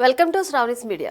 Welcome to Sravani's media.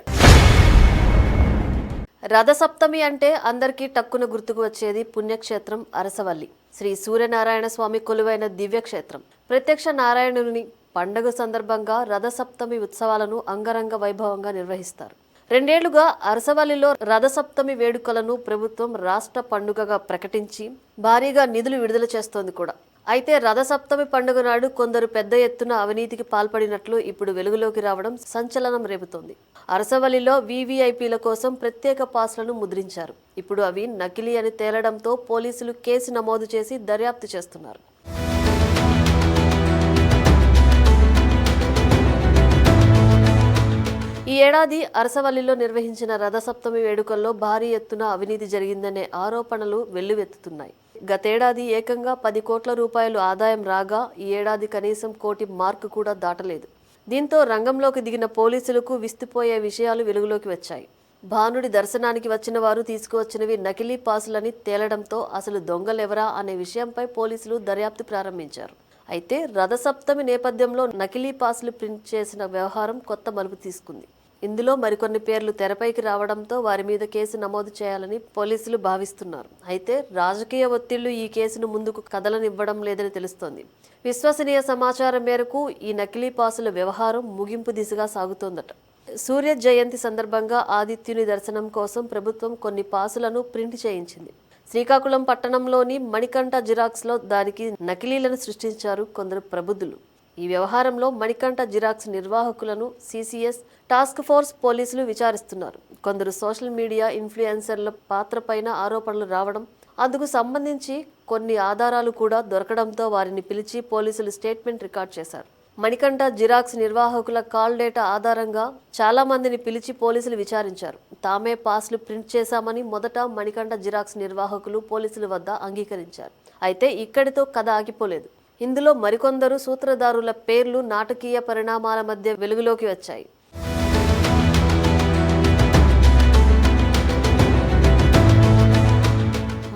Rathasaptami అంటే అందరికీ టక్కున గుర్తుకు వచ్చేది పుణ్యక్షేత్రం అరసవల్లి. శ్రీ సూర్యనారాయణ స్వామి కొలువైన దివ్యక్షేత్రం. ప్రత్యక్ష నారాయణుని పండుగ సందర్భంగా రథసప్తమి ఉత్సవాలను అంగరంగ వైభవంగా నిర్వహిస్తారు. 2 ఏళ్లుగా అరసవల్లిలో రథసప్తమి వేడుకలను ప్రభుత్వం రాష్ట్ర పండుగగా ప్రకటించి భారీగా నిధులు విడుదల చేస్తోంది కూడా. అయితే రథసప్తమి పండుగ నాడు కొందరు పెద్ద ఎత్తున అవినీతికి పాల్పడినట్లు ఇప్పుడు వెలుగులోకి రావడం సంచలనం రేపుతోంది. అరసవల్లిలో వీవీఐపీల కోసం ప్రత్యేక పాస్లను ముద్రించారు. ఇప్పుడు అవి నకిలీ అని తేలడంతో పోలీసులు కేసు నమోదు చేసి దర్యాప్తు చేస్తున్నారు. ఈ ఏడాది అరసవల్లిలో నిర్వహించిన రథసప్తమి వేడుకల్లో భారీ ఎత్తున అవినీతి జరిగిందనే ఆరోపణలు వెల్లువెత్తుతున్నాయి. గతేడాది ఏకంగా 10 కోట్ల రూపాయలు ఆదాయం రాగా ఈ ఏడాది కనీసం 1 కోటి మార్కు కూడా దాటలేదు. దీంతో రంగంలోకి దిగిన పోలీసులకు విస్తుపోయే విషయాలు వెలుగులోకి వచ్చాయి. భానుడి దర్శనానికి వచ్చిన వారు తీసుకువచ్చినవి నకిలీ పాసులని తేలడంతో అసలు దొంగలెవరా అనే విషయంపై పోలీసులు దర్యాప్తు ప్రారంభించారు. అయితే రథసప్తమి నేపథ్యంలో నకిలీ పాసులు ప్రింట్ చేసిన వ్యవహారం కొత్త మలుపు తీసుకుంది. ఇందులో మరికొన్ని పేర్లు తెరపైకి రావడంతో వారి మీద కేసు నమోదు చేయాలని పోలీసులు భావిస్తున్నారు. అయితే రాజకీయ ఒత్తిళ్లు ఈ కేసును ముందుకు కదలనివ్వడం లేదని తెలుస్తోంది. విశ్వసనీయ సమాచారం మేరకు ఈ నకిలీ పాసుల వ్యవహారం ముగింపు దిశగా సాగుతోందట. సూర్య జయంతి సందర్భంగా ఆదిత్యుని దర్శనం కోసం ప్రభుత్వం కొన్ని పాసులను ప్రింట్ చేయించింది. శ్రీకాకుళం పట్టణంలోని మణికంఠ జిరాక్స్లో దానికి నకిలీలను సృష్టించారు కొందరు ప్రబుద్ధులు. ఈ వ్యవహారంలో మణికంఠ జిరాక్స్ నిర్వాహకులను సిసిఎస్ టాస్క్ ఫోర్స్ పోలీసులు విచారిస్తున్నారు. కొందరు సోషల్ మీడియా ఇన్ఫ్లుయెన్సర్ల పాత్రపైన ఆరోపణలు రావడం, అందుకు సంబంధించి కొన్ని ఆధారాలు కూడా దొరకడంతో వారిని పిలిచి పోలీసులు స్టేట్మెంట్ రికార్డ్ చేశారు. మణికంఠ జిరాక్స్ నిర్వాహకుల కాల్ డేటా ఆధారంగా చాలా మందిని పిలిచి పోలీసులు విచారించారు. తామే పాస్లు ప్రింట్ చేశామని మొదట మణికంఠ జిరాక్స్ నిర్వాహకులు పోలీసుల వద్ద అంగీకరించారు. అయితే ఇక్కడితో కథ ఆగిపోలేదు. ఇందులో మరికొందరు సూత్రధారుల పేర్లు నాటకీయ పరిణామాల మధ్య వెలుగులోకి వచ్చాయి.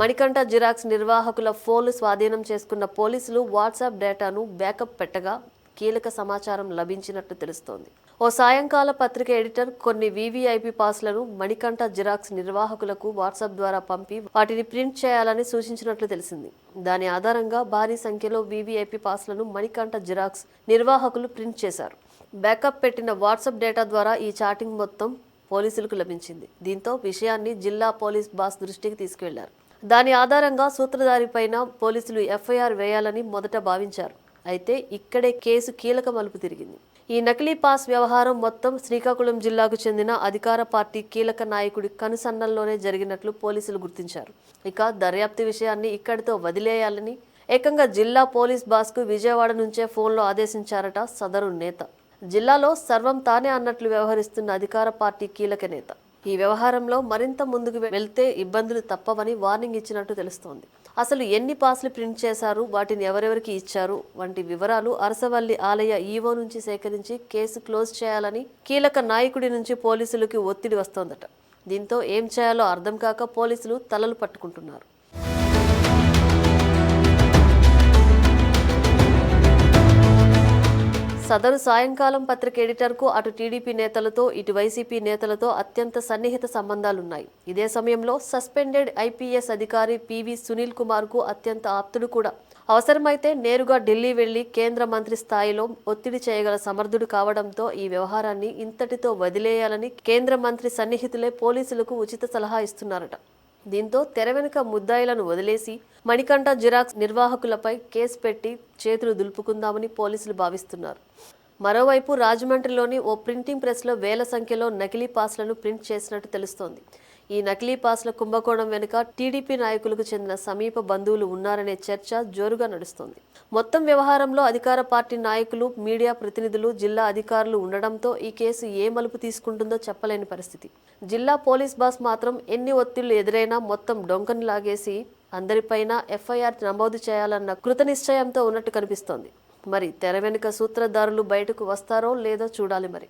మణికంఠ జిరాక్స్ నిర్వాహకుల ఫోన్లు స్వాధీనం చేసుకున్న పోలీసులు వాట్సాప్ డేటాను బ్యాకప్ పెట్టగా కీలక సమాచారం లభించినట్టు తెలుస్తోంది. ఓ సాయంకాల పత్రిక ఎడిటర్ కొన్ని వీవీఐపీ పాస్లను మణికంఠ జిరాక్స్ నిర్వాహకులకు వాట్సాప్ ద్వారా పంపి వాటిని ప్రింట్ చేయాలని సూచించినట్లు తెలిసింది. దాని ఆధారంగా భారీ సంఖ్యలో వీవీఐపీ పాస్లను మణికంఠ జిరాక్స్ నిర్వాహకులు ప్రింట్ చేశారు. బ్యాకప్ పెట్టిన వాట్సాప్ డేటా ద్వారా ఈ చాటింగ్ మొత్తం పోలీసులకు లభించింది. దీంతో విషయాన్ని జిల్లా పోలీస్ బాస్ దృష్టికి తీసుకువెళ్లారు. దాని ఆధారంగా సూత్రధారిపైన పోలీసులు ఎఫ్ఐఆర్ వేయాలని మొదట భావించారు. అయితే ఇక్కడే కేసు కీలక మలుపు తిరిగింది. ఈ నకిలీ పాస్ వ్యవహారం మొత్తం శ్రీకాకుళం జిల్లాకు చెందిన అధికార పార్టీ కీలక నాయకుడి కనుసన్నల్లోనే జరిగినట్లు పోలీసులు గుర్తించారు. ఇక దర్యాప్తు విషయాన్ని ఇక్కడితో వదిలేయాలని ఏకంగా జిల్లా పోలీస్ బాస్కు విజయవాడ నుంచే ఫోన్లో ఆదేశించారట సదరు నేత. జిల్లాలో సర్వం తానే అన్నట్లు వ్యవహరిస్తున్న అధికార పార్టీ కీలక నేత. ఈ వ్యవహారంలో మరింత ముందుకు వెళ్తే ఇబ్బందులు తప్పవని వార్నింగ్ ఇచ్చినట్టు తెలుస్తోంది. అసలు ఎన్ని పాస్లు ప్రింట్ చేశారు, వాటిని ఎవరెవరికి ఇచ్చారు వంటి వివరాలు అరసవల్లి ఆలయ ఈవో నుంచి సేకరించి కేసు క్లోజ్ చేయాలని కీలక నాయకుడి నుంచి పోలీసులకు ఒత్తిడి వస్తోందట. దీంతో ఏం చేయాలో అర్థం కాక పోలీసులు తలలు పట్టుకుంటున్నారు. సదరు సాయంకాలం పత్రిక ఎడిటర్కు అటు టీడీపీ నేతలతో ఇటు వైసీపీ నేతలతో అత్యంత సన్నిహిత సంబంధాలున్నాయి. ఇదే సమయంలో సస్పెండెడ్ ఐపీఎస్ అధికారి పివి సునీల్ కుమార్కు అత్యంత ఆప్తుడు కూడా. అవసరమైతే నేరుగా ఢిల్లీ వెళ్లి కేంద్ర మంత్రి స్థాయిలో ఒత్తిడి చేయగల సమర్థుడు కావడంతో ఈ వ్యవహారాన్ని ఇంతటితో వదిలేయాలని కేంద్ర మంత్రి సన్నిహితులే పోలీసులకు ఉచిత సలహా ఇస్తున్నారట. దీంతో తెర వెనుక ముద్దాయిలను వదిలేసి మణికంఠ జిరాక్స్ నిర్వాహకులపై కేసు పెట్టి చేతులు దులుపుకుందామని పోలీసులు భావిస్తున్నారు. మరోవైపు రాజమండ్రిలోని ఓ ప్రింటింగ్ ప్రెస్లో వేల సంఖ్యలో నకిలీ పాస్లను ప్రింట్ చేసినట్టు తెలుస్తోంది. ఈ నకిలీ పాస్ల కుంభకోణం వెనుక టీడీపీ నాయకులకు చెందిన సమీప బంధువులు ఉన్నారనే చర్చ జోరుగా నడుస్తోంది. మొత్తం వ్యవహారంలో అధికార పార్టీ నాయకులు, మీడియా ప్రతినిధులు, జిల్లా అధికారులు ఉండడంతో ఈ కేసు ఏ మలుపు తీసుకుంటుందో చెప్పలేని పరిస్థితి. జిల్లా పోలీస్ బాస్ మాత్రం ఎన్ని ఒత్తిళ్లు ఎదురైనా మొత్తం డొంకని లాగేసి అందరిపైన ఎఫ్ఐఆర్ నమోదు చేయాలన్న కృతనిశ్చయంతో ఉన్నట్టు కనిపిస్తోంది. మరి తెర వెనుక సూత్రధారులు బయటకు వస్తారో లేదో చూడాలి మరి.